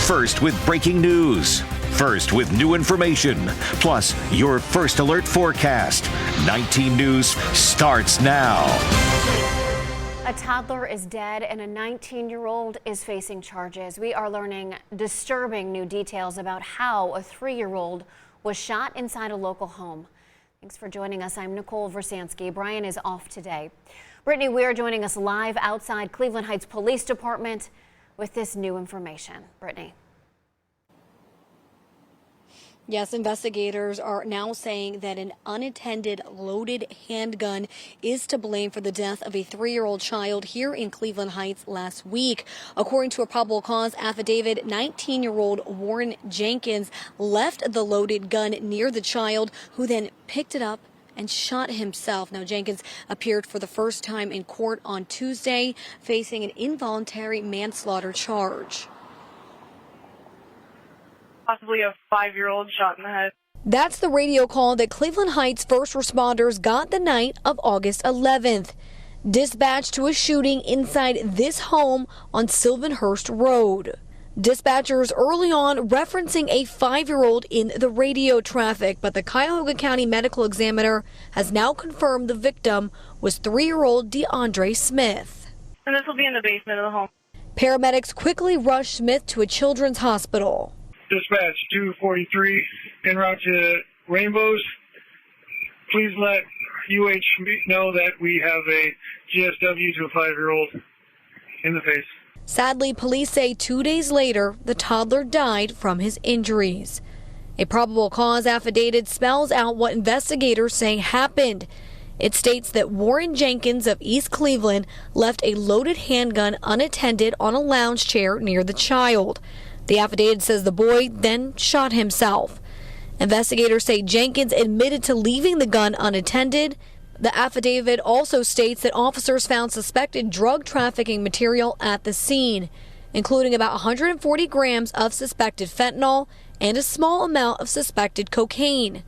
First with breaking news. First with new information. Plus, your First Alert forecast. 19 News starts now. A toddler is dead and a 19-year-old is facing charges. We are learning disturbing new details about how a 3-year-old was shot inside a local home. Thanks for joining us. I'm Nicole Versansky. Brian is off today. Brittany Weir joining us live outside Cleveland Heights Police Department with this new information. Brittany. Yes, investigators are now saying that an unattended loaded handgun is to blame for the death of a 3-year-old child here in Cleveland Heights last week. According to a probable cause affidavit, 19-year-old Warren Jenkins left the loaded gun near the child, who then picked it up and shot himself. Now, Jenkins appeared for the first time in court on Tuesday, facing an involuntary manslaughter charge. Possibly a 5-year-old shot in the head. That's the radio call that Cleveland Heights first responders got the night of August 11th. Dispatched to a shooting inside this home on Sylvanhurst Road. Dispatchers early on referencing a 5-year-old in the radio traffic, but the Cuyahoga County Medical Examiner has now confirmed the victim was 3-year-old DeAndre Smith. And this will be in the basement of the home. Paramedics quickly rushed Smith to a children's hospital. Dispatch 243 en route to Rainbows. Please let UH know that we have a GSW to a 5-year-old in the face. Sadly, police say 2 days later, the toddler died from his injuries. A probable cause affidavit spells out what investigators say happened. It states that Warren Jenkins of East Cleveland left a loaded handgun unattended on a lounge chair near the child. The affidavit says the boy then shot himself. Investigators say Jenkins admitted to leaving the gun unattended. The affidavit also states that officers found suspected drug trafficking material at the scene, including about 140 grams of suspected fentanyl and a small amount of suspected cocaine.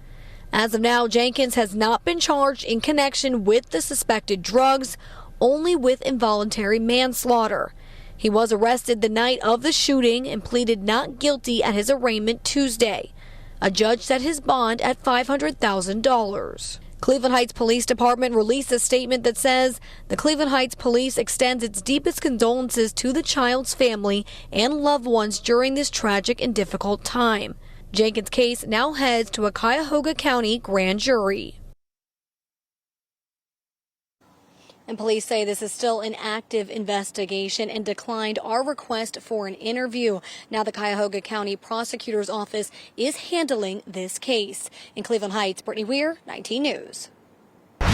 As of now, Jenkins has not been charged in connection with the suspected drugs, only with involuntary manslaughter. He was arrested the night of the shooting and pleaded not guilty at his arraignment Tuesday. A judge set his bond at $500,000. Cleveland Heights Police Department released a statement that says the Cleveland Heights Police extends its deepest condolences to the child's family and loved ones during this tragic and difficult time. Jenkins' case now heads to a Cuyahoga County grand jury. And police say this is still an active investigation and declined our request for an interview. Now the Cuyahoga County Prosecutor's Office is handling this case. In Cleveland Heights, Brittany Weir, 19 News.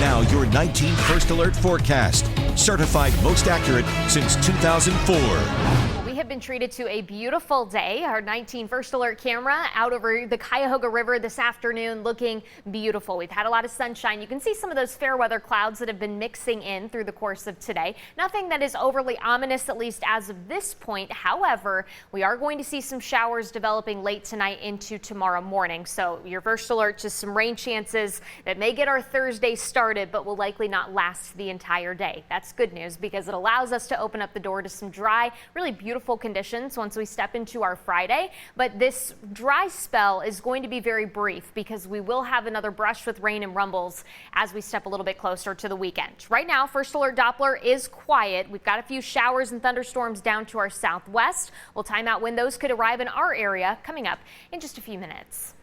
Now your 19 First Alert forecast. Certified most accurate since 2004. We have been treated to a beautiful day. Our 19 First Alert camera out over the Cuyahoga River this afternoon looking beautiful. We've had a lot of sunshine. You can see some of those fair weather clouds that have been mixing in through the course of today. Nothing that is overly ominous, at least as of this point. However, we are going to see some showers developing late tonight into tomorrow morning. So your First Alert, just some rain chances that may get our Thursday started, but will likely not last the entire day. That's good news because it allows us to open up the door to some dry, really beautiful conditions once we step into our Friday. But this dry spell is going to be very brief because we will have another brush with rain and rumbles as we step a little bit closer to the weekend. Right now, First Alert Doppler is quiet. We've got a few showers and thunderstorms down to our southwest. We'll time out when those could arrive in our area coming up in just a few minutes.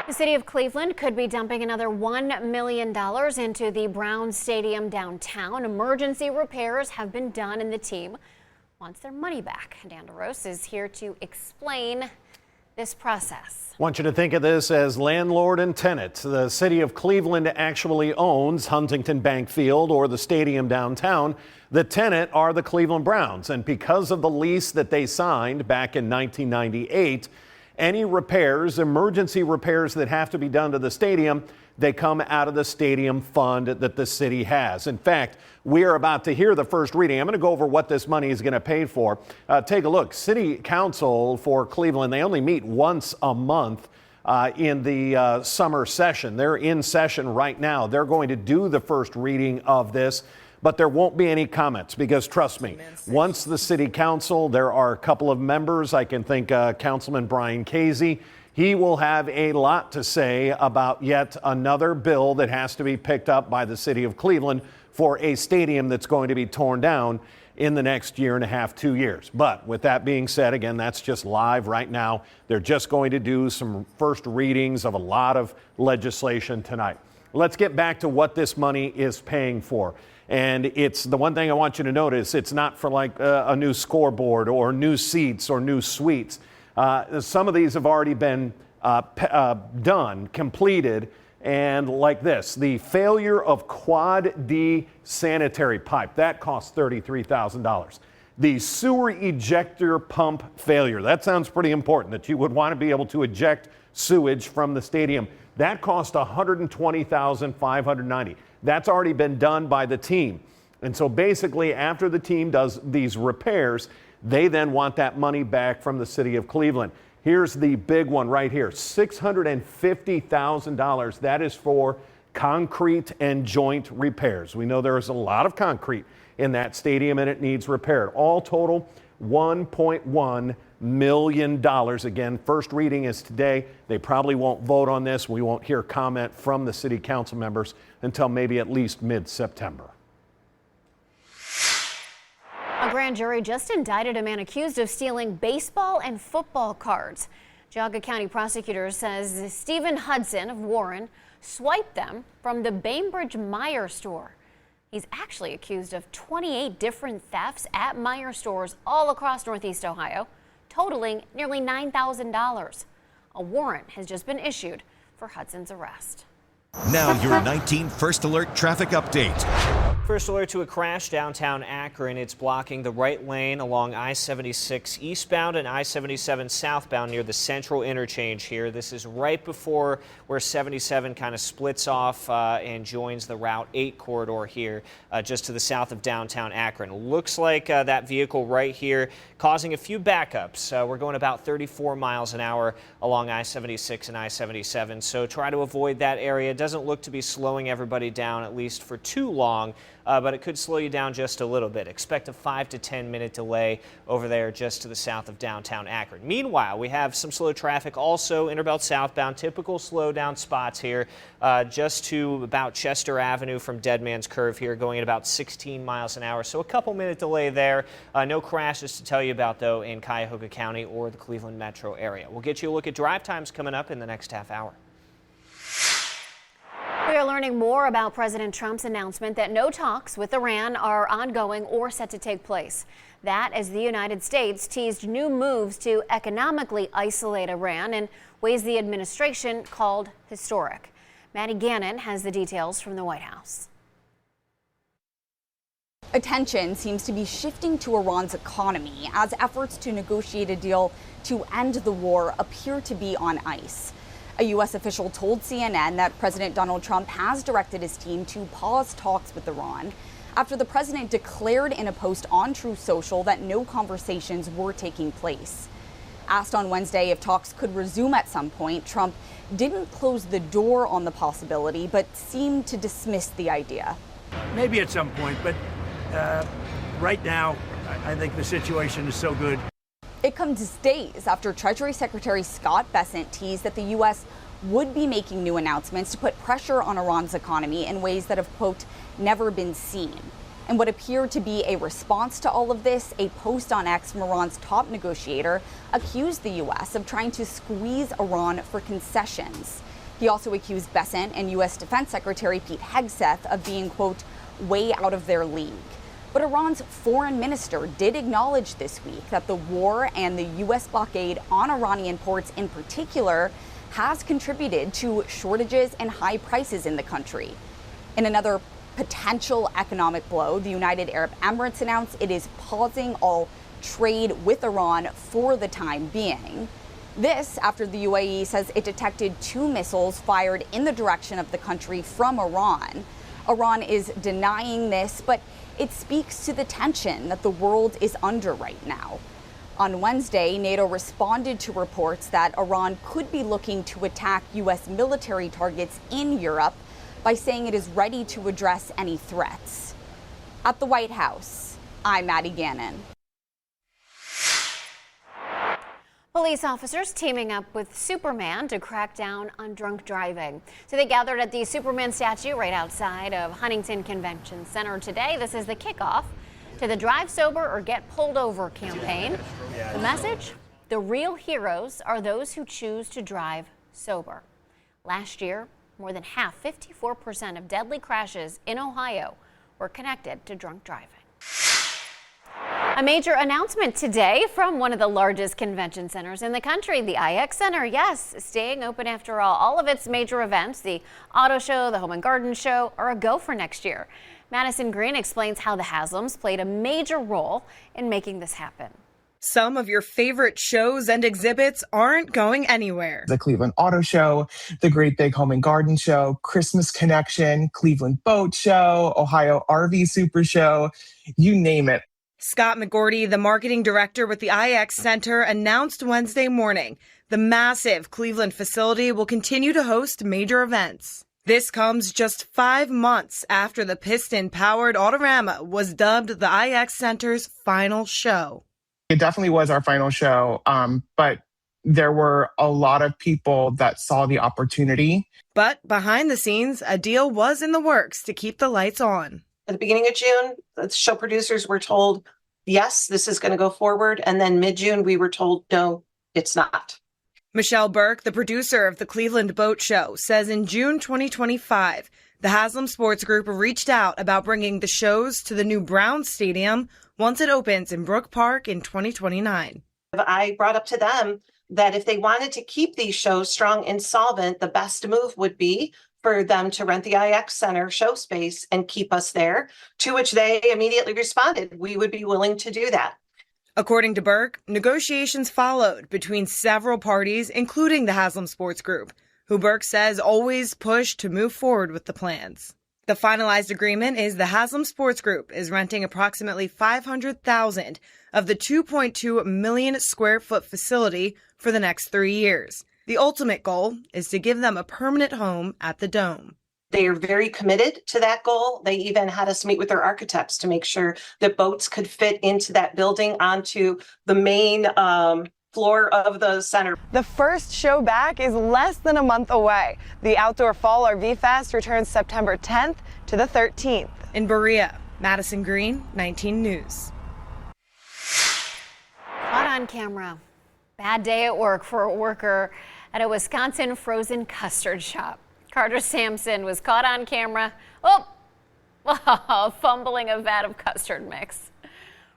The city of Cleveland could be dumping another $1 million into the Browns Stadium downtown. Emergency repairs have been done and the team wants their money back. Dan DeRose is here to explain this process. I want you to think of this as landlord and tenant. The city of Cleveland actually owns Huntington Bank Field or the stadium downtown. The tenant are the Cleveland Browns, and because of the lease that they signed back in 1998, any repairs, emergency repairs that have to be done to the stadium, they come out of the stadium fund that the city has. In fact, we are about to hear the first reading. I'm going to go over what this money is going to pay for. Take a look. City Council for Cleveland, they only meet once a month in the summer session. They're in session right now. They're going to do the first reading of this. but there won't be any comments because, trust me, once the city council, there are a couple of members, I can think Councilman Brian Casey, he will have a lot to say about yet another bill that has to be picked up by the city of Cleveland for a stadium that's going to be torn down in the next year and a half, 2 years. But with that being said, again, that's just live right now. They're just going to do some first readings of a lot of legislation tonight. Let's get back to what this money is paying for. And it's the one thing I want you to notice, it's not for like a new scoreboard or new seats or new suites. Some of these have already been done, completed, and like this, the failure of Quad D sanitary pipe, that costs $33,000. The sewer ejector pump failure, that sounds pretty important, that you would want to be able to eject sewage from the stadium. That cost $120,590. That's already been done by the team. And so basically, after the team does these repairs, they then want that money back from the city of Cleveland. Here's the big one right here, $650,000. That is for concrete and joint repairs. We know there is a lot of concrete in that stadium and it needs repaired. All total, $1.1 million. Again, first reading is today. They probably won't vote on this. We won't hear comment from the city council members until maybe at least mid-September. A grand jury just indicted a man accused of stealing baseball and football cards. Geauga County prosecutor says Stephen Hudson of Warren swiped them from the Bainbridge Meijer store. He's actually accused of 28 different thefts at Meijer stores all across Northeast Ohio, totaling nearly $9,000. A warrant has just been issued for Hudson's arrest. Now your 19 First Alert traffic update. First alert to a crash downtown Akron. It's blocking the right lane along I-76 eastbound and I-77 southbound near the Central Interchange here. This is right before where 77 kind of splits off and joins the Route 8 corridor here just to the south of downtown Akron. Looks like that vehicle right here causing a few backups. We're going about 34 miles an hour along I-76 and I-77, so try to avoid that area. It doesn't look to be slowing everybody down, at least for too long. But it could slow you down just a little bit. Expect a 5 to 10 minute delay over there just to the south of downtown Akron. Meanwhile, we have some slow traffic also Interbelt southbound, typical slowdown spots here just to about Chester Avenue from Deadman's Curve here, going at about 16 miles an hour. So a couple minute delay there. No crashes to tell you about, though, in Cuyahoga County or the Cleveland metro area. We'll get you a look at drive times coming up in the next half hour. We are learning more about President Trump's announcement that no talks with Iran are ongoing or set to take place. That as the United States teased new moves to economically isolate Iran in ways the administration called historic. Maddie Gannon has the details from the White House. Attention seems to be shifting to Iran's economy as efforts to negotiate a deal to end the war appear to be on ice. A U.S. official told CNN that President Donald Trump has directed his team to pause talks with Iran after the president declared in a post on Truth Social that no conversations were taking place. Asked on Wednesday if talks could resume at some point, Trump didn't close the door on the possibility, but seemed to dismiss the idea. Maybe at some point, but right now, I think the situation is so good. It comes days after Treasury Secretary Scott Bessent teased that the U.S. would be making new announcements to put pressure on Iran's economy in ways that have, quote, never been seen. And what appeared to be a response to all of this, a post on X from Iran's top negotiator accused the U.S. of trying to squeeze Iran for concessions. He also accused Bessent and U.S. Defense Secretary Pete Hegseth of being, quote, way out of their league. But Iran's foreign minister did acknowledge this week that the war and the U.S. blockade on Iranian ports in particular has contributed to shortages and high prices in the country. In another potential economic blow, the United Arab Emirates announced it is pausing all trade with Iran for the time being. This after the UAE says it detected 2 missiles fired in the direction of the country from Iran. Iran is denying this, but it speaks to the tension that the world is under right now. On Wednesday, NATO responded to reports that Iran could be looking to attack U.S. military targets in Europe by saying it is ready to address any threats. At the White House, I'm Maddie Gannon. Police officers teaming up with Superman to crack down on drunk driving. So they gathered at the Superman statue right outside of Huntington Convention Center today. This is the kickoff to the Drive Sober or Get Pulled Over campaign. The message? The real heroes are those who choose to drive sober. Last year, more than half, 54% of deadly crashes in Ohio were connected to drunk driving. A major announcement today from one of the largest convention centers in the country, the IX Center. Yes, staying open after all. All of its major events, the auto show, the home and garden show, are a go for next year. Madison Green explains how the Haslams played a major role in making this happen. Some of your favorite shows and exhibits aren't going anywhere. The Cleveland Auto Show, the Great Big Home and Garden Show, Christmas Connection, Cleveland Boat Show, Ohio RV Super Show, you name it. Scott McGordy, the marketing director with the IX Center, announced Wednesday morning the massive Cleveland facility will continue to host major events. This comes just 5 months after the piston-powered Autorama was dubbed the IX Center's final show. It definitely was our final show, but there were a lot of people that saw the opportunity. But behind the scenes, a deal was in the works to keep the lights on. At the beginning of June, the show producers were told, yes, this is going to go forward. And then mid-June, we were told, no, it's not. Michelle Burke, the producer of the Cleveland Boat Show, says in June 2025, the Haslam Sports Group reached out about bringing the shows to the new Browns Stadium once it opens in Brook Park in 2029. I brought up to them that if they wanted to keep these shows strong and solvent, the best move would be for them to rent the IX Center show space and keep us there, to which they immediately responded, we would be willing to do that. According to Burke, negotiations followed between several parties, including the Haslam Sports Group, who Burke says always pushed to move forward with the plans. The finalized agreement is the Haslam Sports Group is renting approximately 500,000 of the 2.2 million square foot facility for the next 3 years. The ultimate goal is to give them a permanent home at the Dome. They are very committed to that goal. They even had us meet with their architects to make sure that boats could fit into that building onto the main floor of the center. The first show back is less than a month away. The Outdoor Fall RV Fest returns September 10th to the 13th. In Berea, Madison Green, 19 News. Caught on camera. Bad day at work for a worker at a Wisconsin frozen custard shop. Carter Sampson was caught on camera, fumbling a vat of custard mix,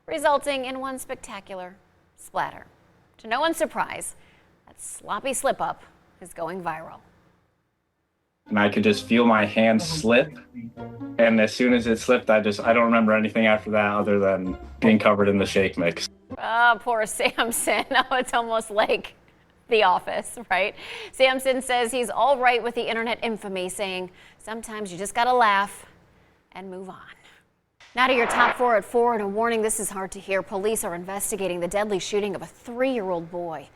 resulting in one spectacular splatter. To no one's surprise, that sloppy slip-up is going viral. And I could just feel my hand slip. And as soon as it slipped, I don't remember anything after that other than being covered in the shake mix. Oh, poor Sampson. Oh, it's almost like The Office, right? Sampson says he's all right with the internet infamy, saying sometimes you just gotta laugh and move on. Now to your top 4 at 4, and a warning, this is hard to hear. Police are investigating the deadly shooting of a 3-year-old boy.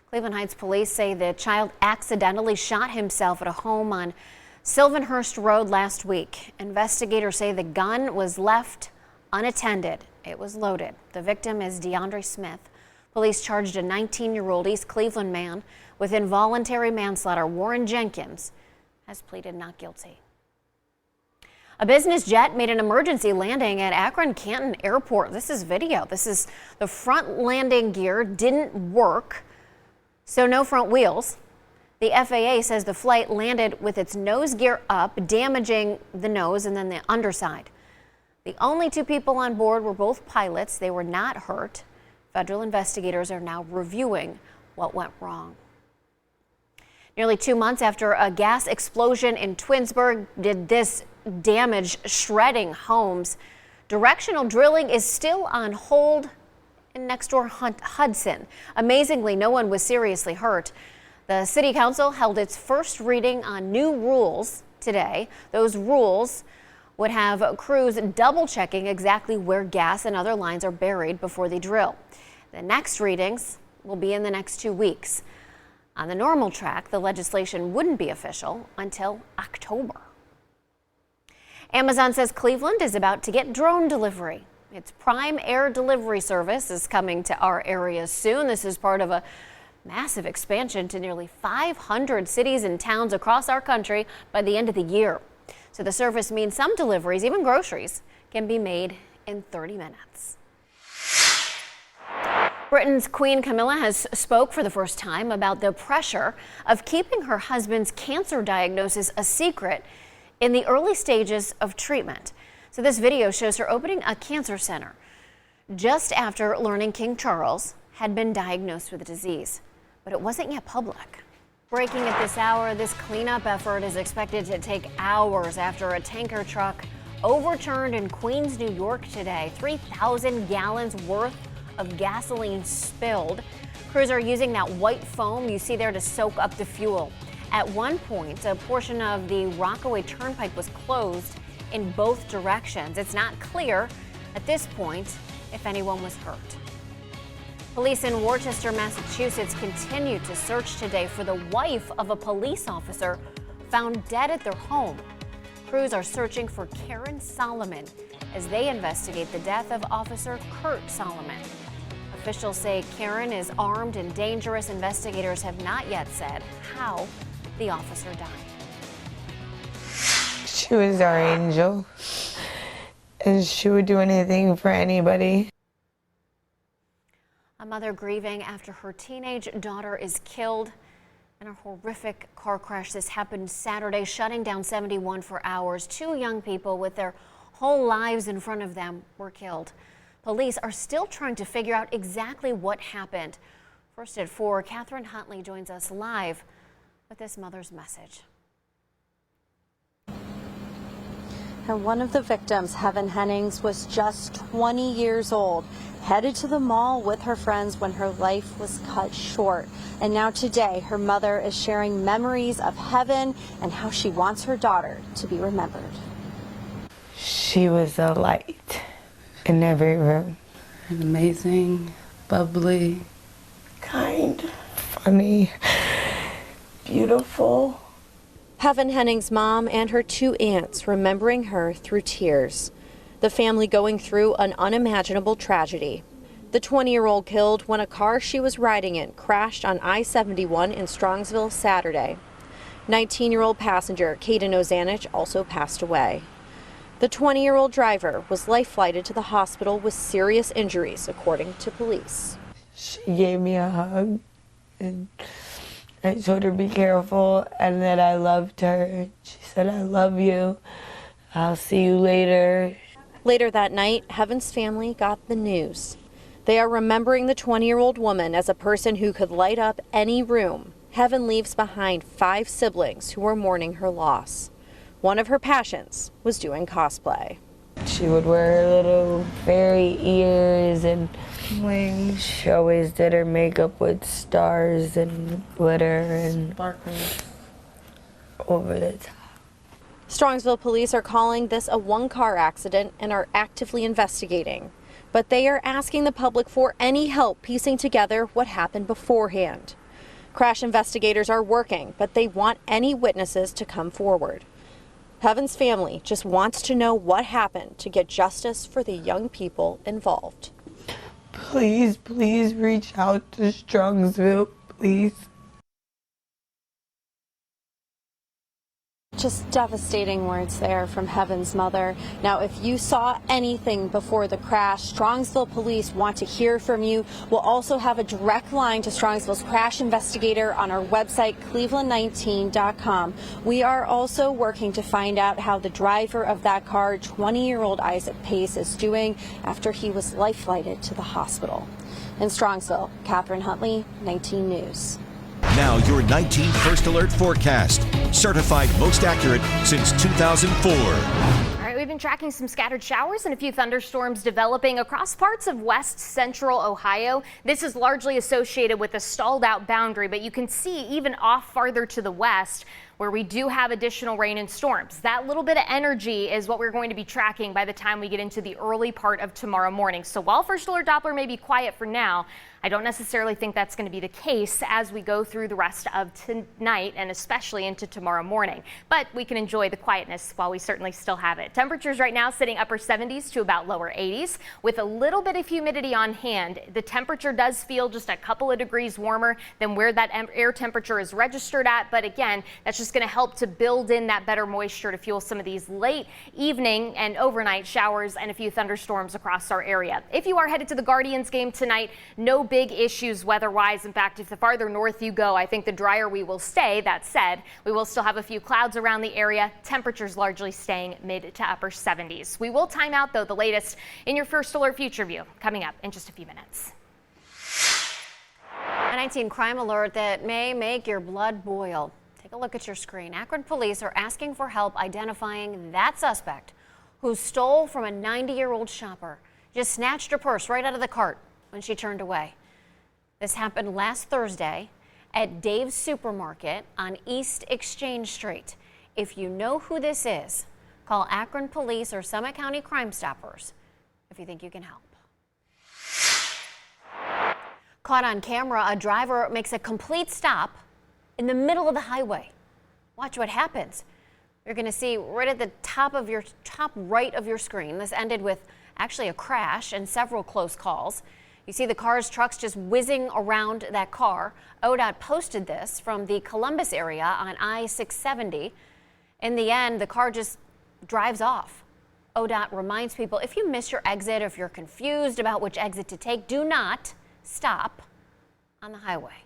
Cleveland Heights police say the child accidentally shot himself at a home on Sylvanhurst Road last week. Investigators say the gun was left unattended. It was loaded. The victim is DeAndre Smith. Police charged a 19-year-old East Cleveland man with involuntary manslaughter. Warren Jenkins has pleaded not guilty. A business jet made an emergency landing at Akron-Canton Airport. This is video. This is the front landing gear didn't work, so no front wheels. The FAA says the flight landed with its nose gear up, damaging the nose and then the underside. The only 2 people on board were both pilots. They were not hurt. Federal investigators are now reviewing what went wrong. Nearly 2 months after a gas explosion in Twinsburg did this damage, shredding homes, directional drilling is still on hold in next door Hudson. Amazingly, no one was seriously hurt. The city council held its first reading on new rules today. Those rules would have crews double checking exactly where gas and other lines are buried before they drill. The next readings will be in the next 2 weeks. On the normal track, the legislation wouldn't be official until October. Amazon says Cleveland is about to get drone delivery. Its Prime Air delivery service is coming to our area soon. This is part of a massive expansion to nearly 500 cities and towns across our country by the end of the year. So the service means some deliveries, even groceries, can be made in 30 minutes. Britain's Queen Camilla has spoke for the first time about the pressure of keeping her husband's cancer diagnosis a secret in the early stages of treatment. So this video shows her opening a cancer center just after learning King Charles had been diagnosed with the disease, but it wasn't yet public. Breaking at this hour, this cleanup effort is expected to take hours after a tanker truck overturned in Queens, New York today. 3,000 gallons worth of gasoline spilled. Crews are using that white foam you see there to soak up the fuel. At one point, a portion of the Rockaway Turnpike was closed in both directions. It's not clear at this point if anyone was hurt. Police in Worcester, Massachusetts continue to search today for the wife of a police officer found dead at their home. Crews are searching for Karen Solomon as they investigate the death of Officer Kurt Solomon. Officials say Karen is armed and dangerous. Investigators have not yet said how the officer died. She was our angel, and she would do anything for anybody. A mother grieving after her teenage daughter is killed in a horrific car crash. This happened Saturday, shutting down 71 for hours. Two young people with their whole lives in front of them were killed. Police are still trying to figure out exactly what happened. First at 4, Catherine Huntley joins us live with this mother's message. And one of the victims, Heaven Hennings, was just 20 years old, headed to the mall with her friends when her life was cut short. And now today, her mother is sharing memories of Heaven and how she wants her daughter to be remembered. She was a light in every room. Amazing, bubbly, kind, funny, beautiful. Heaven Hennings' mom and her 2 aunts remembering her through tears. The family going through an unimaginable tragedy. The 20-year-old killed when a car she was riding in crashed on I-71 in Strongsville Saturday. 19-year-old passenger Caden Ozanich also passed away. The 20-year-old driver was life-flighted to the hospital with serious injuries, according to police. She gave me a hug, and I told her be careful and that I loved her. She said, I love you. I'll see you later. Later that night, Heaven's family got the news. They are remembering the 20-year-old woman as a person who could light up any room. Heaven leaves behind 5 siblings who were mourning her loss. One of her passions was doing cosplay. She would wear her little fairy ears and wings. She always did her makeup with stars and glitter and sparkles over the top. Strongsville police are calling this a one-car accident and are actively investigating. But they are asking the public for any help piecing together what happened beforehand. Crash investigators are working, but they want any witnesses to come forward. Heaven's family just wants to know what happened to get justice for the young people involved. Please, please reach out to Strongsville, please. Just devastating words there from Heaven's mother. Now, if you saw anything before the crash, Strongsville police want to hear from you. We'll also have a direct line to Strongsville's crash investigator on our website, cleveland19.com. We are also working to find out how the driver of that car, 20-year-old Isaac Pace, is doing after he was life-flighted to the hospital. In Strongsville, Catherine Huntley, 19 News. Now your 19 First Alert forecast. Certified most accurate since 2004. All right, we've been tracking some scattered showers and a few thunderstorms developing across parts of west central Ohio. This is largely associated with a stalled out boundary, but you can see even off farther to the west, where we do have additional rain and storms. That little bit of energy is what we're going to be tracking by the time we get into the early part of tomorrow morning. So while First Alert Doppler may be quiet for now, I don't necessarily think that's going to be the case as we go through the rest of tonight and especially into tomorrow morning. But we can enjoy the quietness while we certainly still have it. Temperatures right now sitting upper 70s to about lower 80s with a little bit of humidity on hand. The temperature does feel just a couple of degrees warmer than where that air temperature is registered at. But again, that's just going to help to build in that better moisture to fuel some of these late evening and overnight showers and a few thunderstorms across our area. If you are headed to the Guardians game tonight, no big issues weather-wise. In fact, if the farther north you go, I think the drier we will stay. That said, we will still have a few clouds around the area. Temperatures largely staying mid to upper 70s. We will time out, though, the latest in your First Alert Future View coming up in just a few minutes. A 19 crime alert that may make your blood boil. Take a look at your screen. Akron police are asking for help identifying that suspect who stole from a 90-year-old shopper. Just snatched her purse right out of the cart when she turned away. This happened last Thursday at Dave's Supermarket on East Exchange Street. If you know who this is, call Akron Police or Summit County Crime Stoppers if you think you can help. Caught on camera, a driver makes a complete stop in the middle of the highway. Watch what happens. You're going to see right at the top right of your screen. This ended with actually a crash and several close calls. You see the trucks just whizzing around that car. ODOT posted this from the Columbus area on I-670. In the end, the car just drives off. ODOT reminds people, if you miss your exit, or if you're confused about which exit to take, do not stop on the highway.